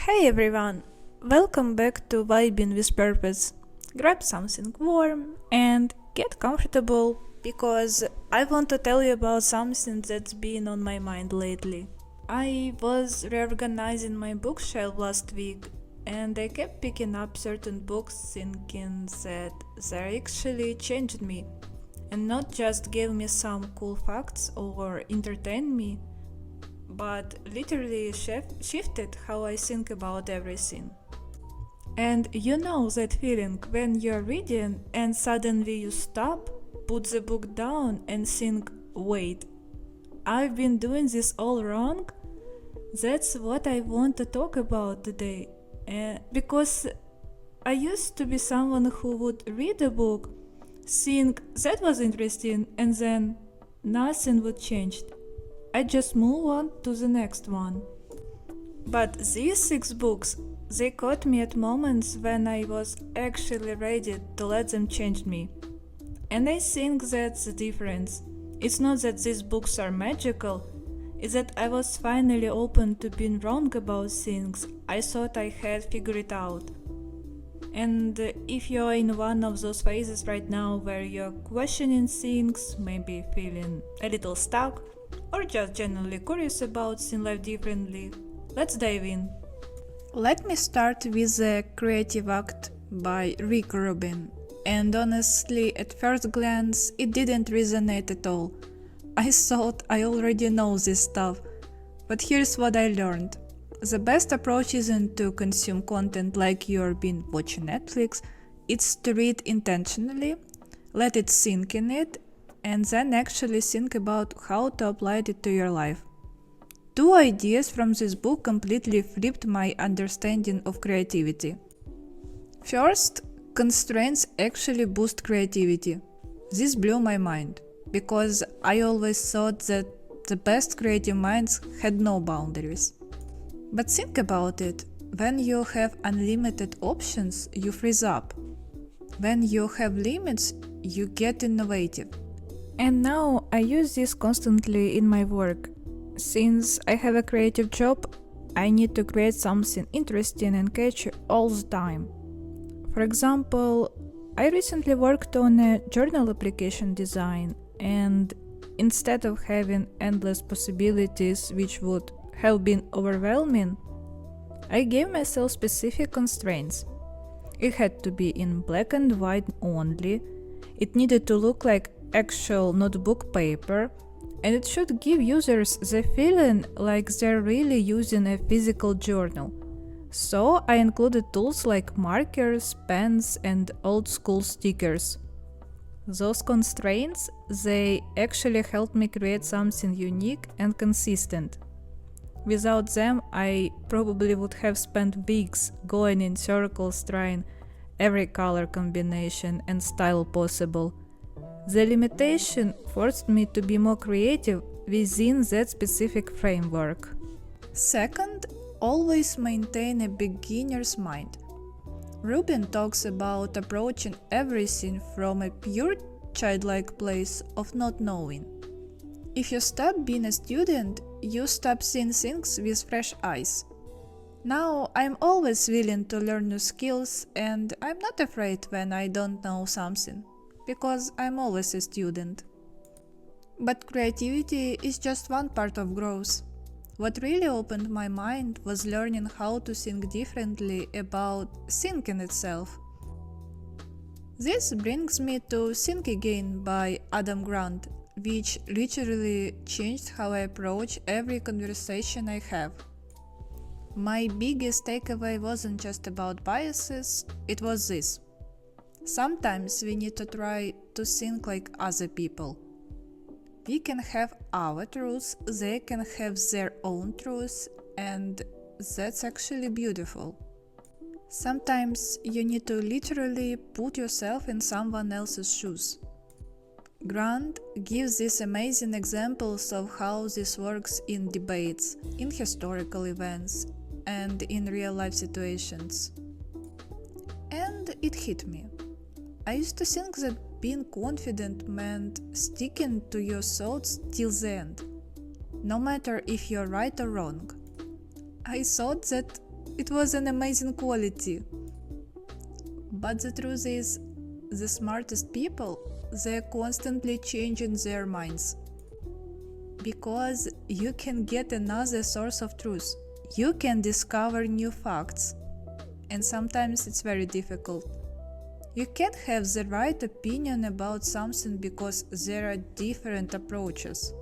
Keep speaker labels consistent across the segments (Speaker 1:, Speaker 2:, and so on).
Speaker 1: Hey everyone! Welcome back to Vibing with Purpose. Grab something warm and get comfortable because I want to tell you about something that's been on my mind lately. I was reorganizing my bookshelf last week and I kept picking up certain books thinking that they actually changed me and not just gave me some cool facts or entertained me, but literally shifted how I think about everything. And you know that feeling when you're reading and suddenly you stop, put the book down, and think, wait, I've been doing this all wrong? That's what I want to talk about today. Because I used to be someone who would read a book, think that was interesting, and then nothing would change. I just move on to the next one. But these six books, they caught me at moments when I was actually ready to let them change me. And I think that's the difference. It's not that these books are magical, it's that I was finally open to being wrong about things I thought I had figured out. And if you're in one of those phases right now where you're questioning things, maybe feeling a little stuck, or just genuinely curious about seeing life differently, let's dive in. Let me start with The Creative Act by Rubin. And honestly, at first glance, it didn't resonate at all. I thought I already know this stuff. But here's what I learned. The best approach isn't to consume content like you're been watching Netflix, it's to read intentionally, let it sink in it, and then actually think about how to apply it to your life. Two ideas from this book completely flipped my understanding of creativity. First, constraints actually boost creativity. This blew my mind, because I always thought that the best creative minds had no boundaries. But think about it, when you have unlimited options, you freeze up. When you have limits, you get innovative. And now I use this constantly in my work. Since I have a creative job, I need to create something interesting and catchy all the time. For example, I recently worked on a journal application design, and instead of having endless possibilities which would have been overwhelming, I gave myself specific constraints. It had to be in black and white only, it needed to look like actual notebook paper, and it should give users the feeling like they're really using a physical journal. So I included tools like markers, pens, and old school stickers. Those constraints, they actually helped me create something unique and consistent. Without them, I probably would have spent weeks going in circles trying every color combination and style possible. The limitation forced me to be more creative within that specific framework. Second, always maintain a beginner's mind. Rubin talks about approaching everything from a pure childlike place of not knowing. If you stop being a student, you stop seeing things with fresh eyes. Now I'm always willing to learn new skills, and I'm not afraid when I don't know something, because I'm always a student. But creativity is just one part of growth. What really opened my mind was learning how to think differently about thinking itself. This brings me to Think Again by Adam Grant, which literally changed how I approach every conversation I have. My biggest takeaway wasn't just about biases, it was this. Sometimes we need to try to think like other people. We can have our truths, they can have their own truths, and that's actually beautiful. Sometimes you need to literally put yourself in someone else's shoes. Grant gives these amazing examples of how this works in debates, in historical events, and in real-life situations. And it hit me. I used to think that being confident meant sticking to your thoughts till the end, no matter if you're right or wrong. I thought that It was an amazing quality. But the truth is, the smartest people, they're constantly changing their minds. Because you can get another source of truth. You can discover new facts. And sometimes it's very difficult. You can't have the right opinion about something because there are different approaches,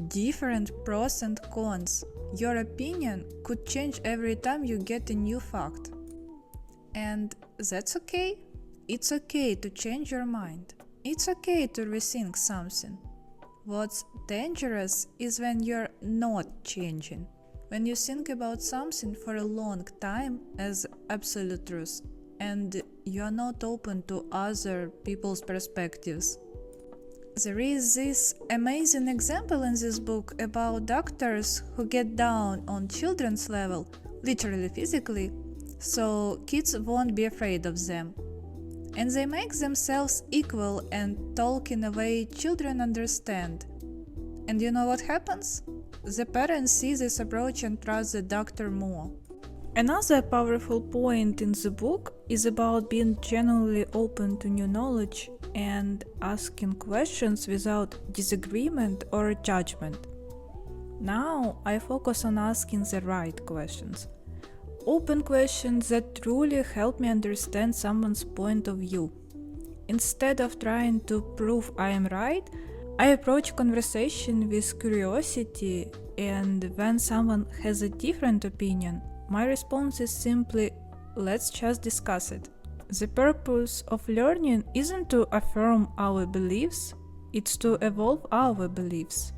Speaker 1: different pros and cons. Your opinion could change every time you get a new fact. And that's okay. It's okay to change your mind. It's okay to rethink something. What's dangerous is when you're not changing. When you think about something for a long time as absolute truth, and you're not open to other people's perspectives. There is this amazing example in this book about doctors who get down on children's level, literally physically, so kids won't be afraid of them. And they make themselves equal and talk in a way children understand. And you know what happens? The parents see this approach and trust the doctor more. Another powerful point in the book is about being genuinely open to new knowledge and asking questions without disagreement or judgment. Now I focus on asking the right questions. Open questions that truly help me understand someone's point of view. Instead of trying to prove I am right, I approach conversation with curiosity, and when someone has a different opinion, my response is simply, let's just discuss it. The purpose of learning isn't to affirm our beliefs, it's to evolve our beliefs.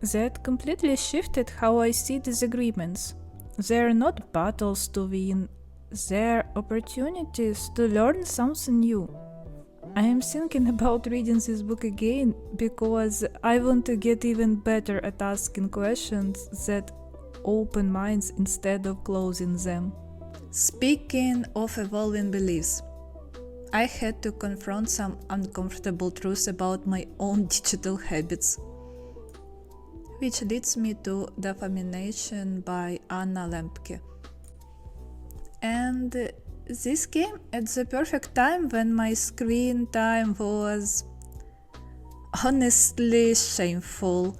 Speaker 1: That completely shifted how I see disagreements. They're not battles to win, they're opportunities to learn something new. I am thinking about reading this book again because I want to get even better at asking questions that open minds instead of closing them. Speaking of evolving beliefs, I had to confront some uncomfortable truths about my own digital habits. Which leads me to Dopamine by Anna Lembke. And this came at the perfect time when my screen time was honestly shameful.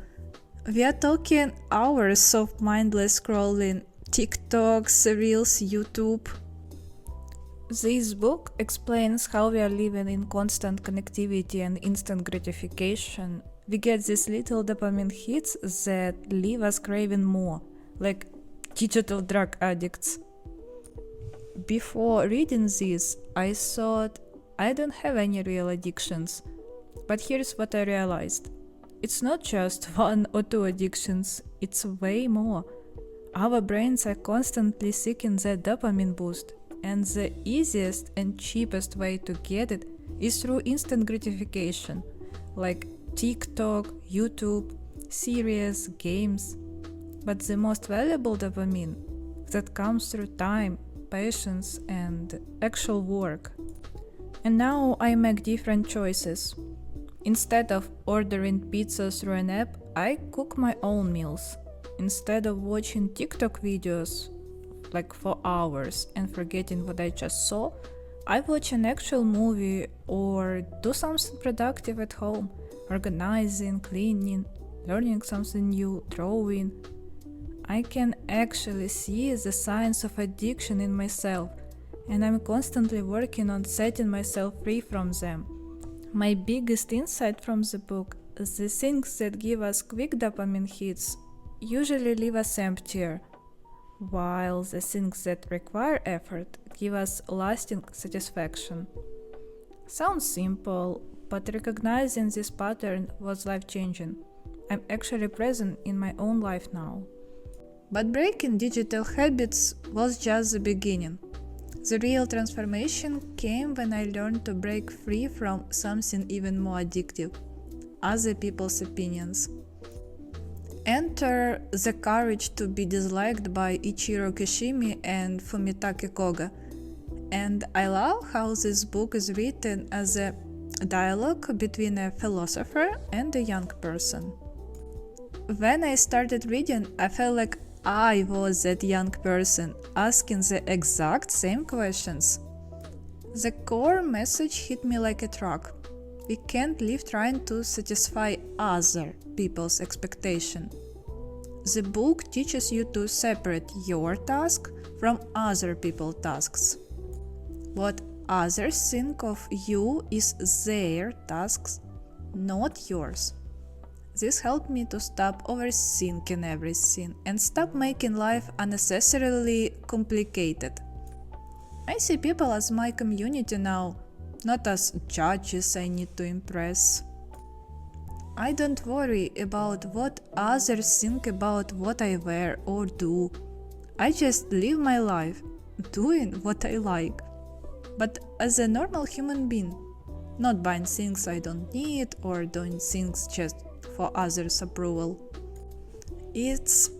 Speaker 1: We are talking hours of mindless scrolling, TikToks, Reels, YouTube. This book explains how we are living in constant connectivity and instant gratification. We get these little dopamine hits that leave us craving more, like digital drug addicts. Before reading this, I thought I don't have any real addictions. But here's what I realized. It's not just one or two addictions, it's way more. Our brains are constantly seeking that dopamine boost, and the easiest and cheapest way to get it is through instant gratification, like TikTok, YouTube, series, games. But the most valuable dopamine that comes through time, patience, and actual work. And now I make different choices. Instead of ordering pizza through an app, I cook my own meals. Instead of watching TikTok videos like for hours and forgetting what I just saw, I watch an actual movie or do something productive at home, organizing, cleaning, learning something new, drawing. I can actually see the signs of addiction in myself, and I'm constantly working on setting myself free from them. My biggest insight from the book is the things that give us quick dopamine hits usually leave us emptier, while the things that require effort give us lasting satisfaction. Sounds simple, but recognizing this pattern was life-changing. I'm actually present in my own life now. But breaking digital habits was just the beginning. The real transformation came when I learned to break free from something even more addictive, other people's opinions. Enter The Courage to be Disliked by Ichiro Kishimi and Fumitake Koga. And I love how this book is written as a dialogue between a philosopher and a young person. When I started reading, I felt like I was that young person asking the exact same questions. The core message hit me like a truck. We can't live trying to satisfy other people's expectation. The book teaches you to separate your task from other people's tasks. What others think of you is their tasks, not yours. This helped me to stop overthinking everything and stop making life unnecessarily complicated. I see people as my community now, not as judges I need to impress. I don't worry about what others think about what I wear or do. I just live my life, doing what I like. But as a normal human being, not buying things I don't need or doing things just for others' approval. It's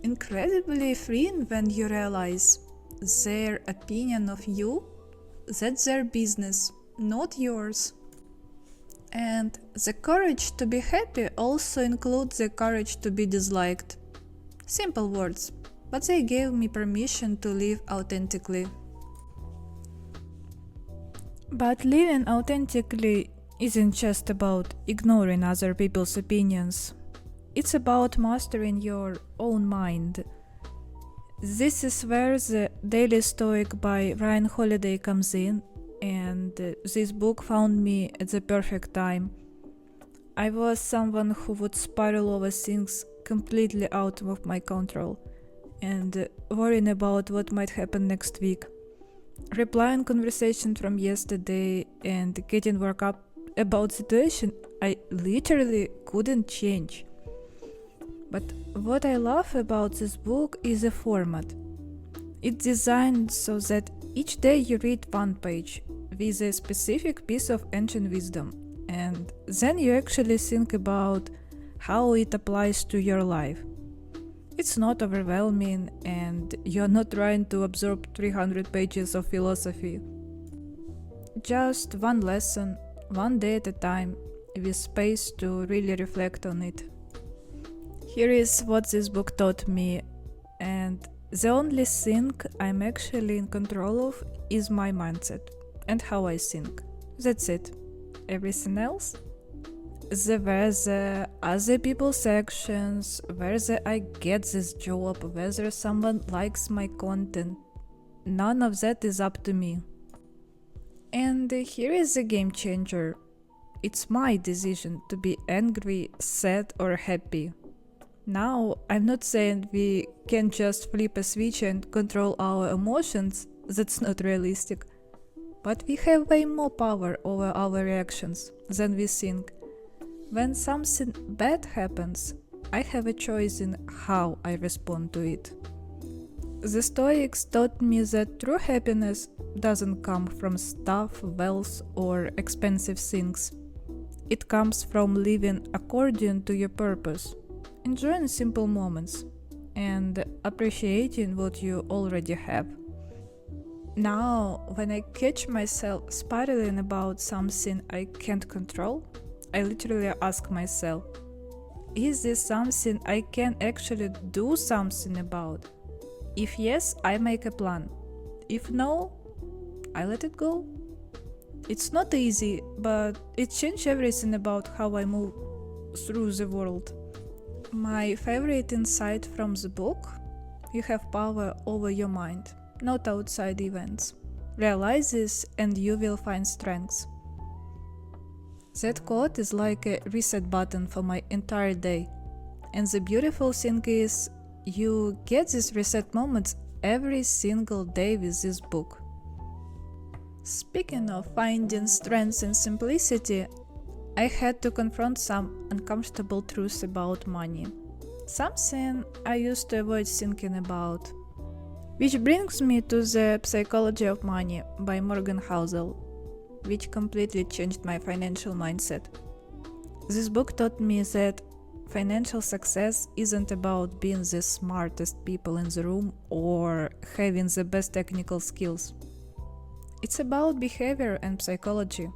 Speaker 1: incredibly freeing when you realize their opinion of you, that's their business, not yours. And the courage to be happy also includes the courage to be disliked. Simple words, but they gave me permission to live authentically. But living authentically isn't just about ignoring other people's opinions. It's about mastering your own mind. This is where the Daily Stoic by Ryan Holiday comes in, and this book found me at the perfect time. I was someone who would spiral over things completely out of my control and worrying about what might happen next week. Replying conversation from yesterday and getting worked up about situation I literally couldn't change. But what I love about this book is the format. It's designed so that each day you read one page with a specific piece of ancient wisdom, and then you actually think about how it applies to your life. It's not overwhelming, and you're not trying to absorb 300 pages of philosophy. Just one lesson, one day at a time, with space to really reflect on it. Here is what this book taught me, and the only thing I'm actually in control of is my mindset and how I think. That's it. Everything else? The weather, other people's actions, whether I get this job, whether someone likes my content, none of that is up to me. And here is the game changer. It's my decision to be angry, sad, or happy. Now, I'm not saying we can just flip a switch and control our emotions, that's not realistic. But we have way more power over our reactions than we think. When something bad happens, I have a choice in how I respond to it. The Stoics taught me that true happiness doesn't come from stuff, wealth, or expensive things. It comes from living according to your purpose, enjoying simple moments, and appreciating what you already have. Now, when I catch myself spiraling about something I can't control, I literally ask myself, is this something I can actually do something about? If yes, I make a plan. If no, I let it go. It's not easy, but it changed everything about how I move through the world. My favorite insight from the book: you have power over your mind, not outside events. Realize this and you will find strength. That quote is like a reset button for my entire day. And the beautiful thing is, you get these reset moments every single day with this book. Speaking of finding strength in simplicity, I had to confront some uncomfortable truths about money. Something I used to avoid thinking about. Which brings me to The Psychology of Money by Housel, which completely changed my financial mindset. This book taught me that financial success isn't about being the smartest people in the room or having the best technical skills. It's about behavior and psychology.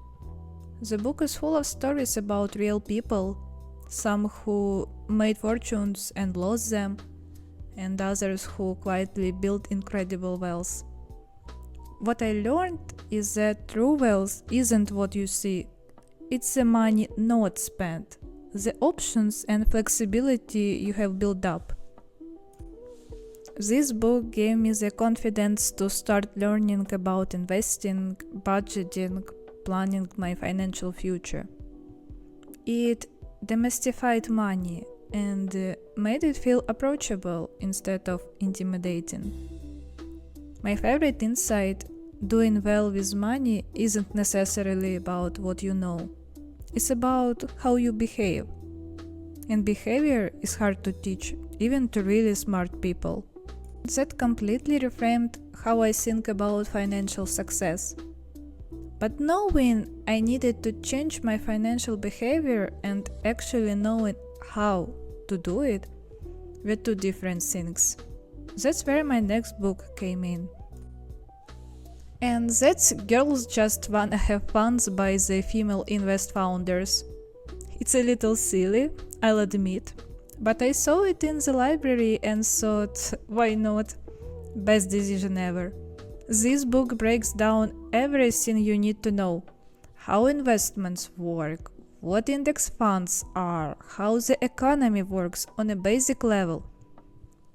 Speaker 1: The book is full of stories about real people, some who made fortunes and lost them, and others who quietly built incredible wealth. What I learned is that true wealth isn't what you see, it's the money not spent, the options and flexibility you have built up. This book gave me the confidence to start learning about investing, budgeting, planning my financial future. It demystified money and made it feel approachable instead of intimidating. My favorite insight: doing well with money isn't necessarily about what you know. It's about how you behave. And behavior is hard to teach, even to really smart people. That completely reframed how I think about financial success. But knowing I needed to change my financial behavior and actually knowing how to do it were two different things. That's where my next book came in. And that's Girls Just Wanna Have Fun by the Female Invest Founders. It's a little silly, I'll admit, but I saw it in the library and thought, why not? Best decision ever. This book breaks down everything you need to know: how investments work, what index funds are, how the economy works on a basic level.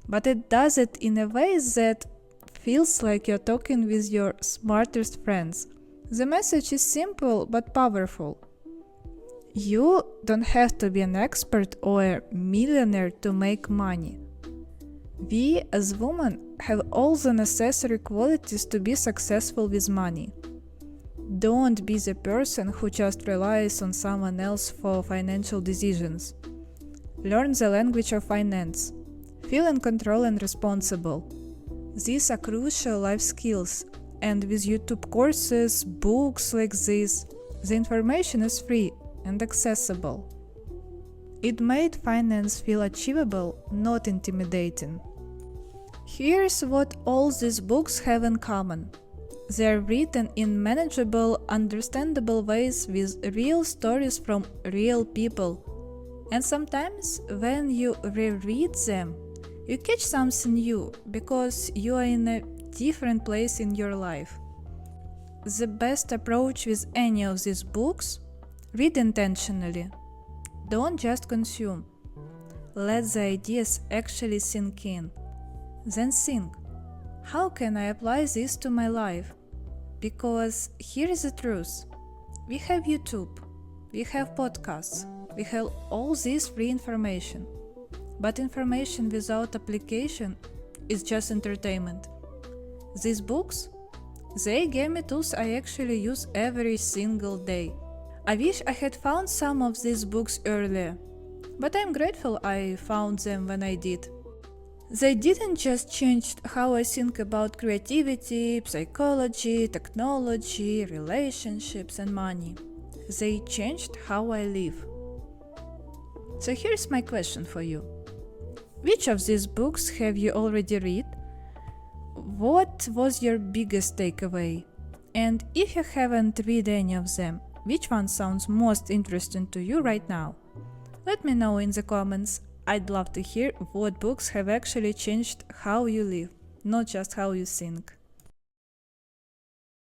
Speaker 1: But it does it in a way that feels like you're talking with your smartest friends. The message is simple but powerful. You don't have to be an expert or a millionaire to make money. We as women have all the necessary qualities to be successful with money. Don't be the person who just relies on someone else for financial decisions. Learn the language of finance. Feel in control and responsible. These are crucial life skills, and with YouTube courses, books like this, the information is free and accessible. It made finance feel achievable, not intimidating. Here's what all these books have in common. They're written in manageable, understandable ways with real stories from real people. And sometimes when you reread them, you catch something new because you are in a different place in your life. The best approach with any of these books: read intentionally. Don't just consume. Let the ideas actually sink in. Then think, how can I apply this to my life? Because here is the truth. We have YouTube, we have podcasts, we have all this free information. But information without application is just entertainment. These books, they gave me tools I actually use every single day. I wish I had found some of these books earlier, but I'm grateful I found them when I did. They didn't just change how I think about creativity, psychology, technology, relationships, and money. They changed how I live. So here's my question for you. Which of these books have you already read? What was your biggest takeaway? And if you haven't read any of them, which one sounds most interesting to you right now? Let me know in the comments. I'd love to hear what books have actually changed how you live, not just how you think.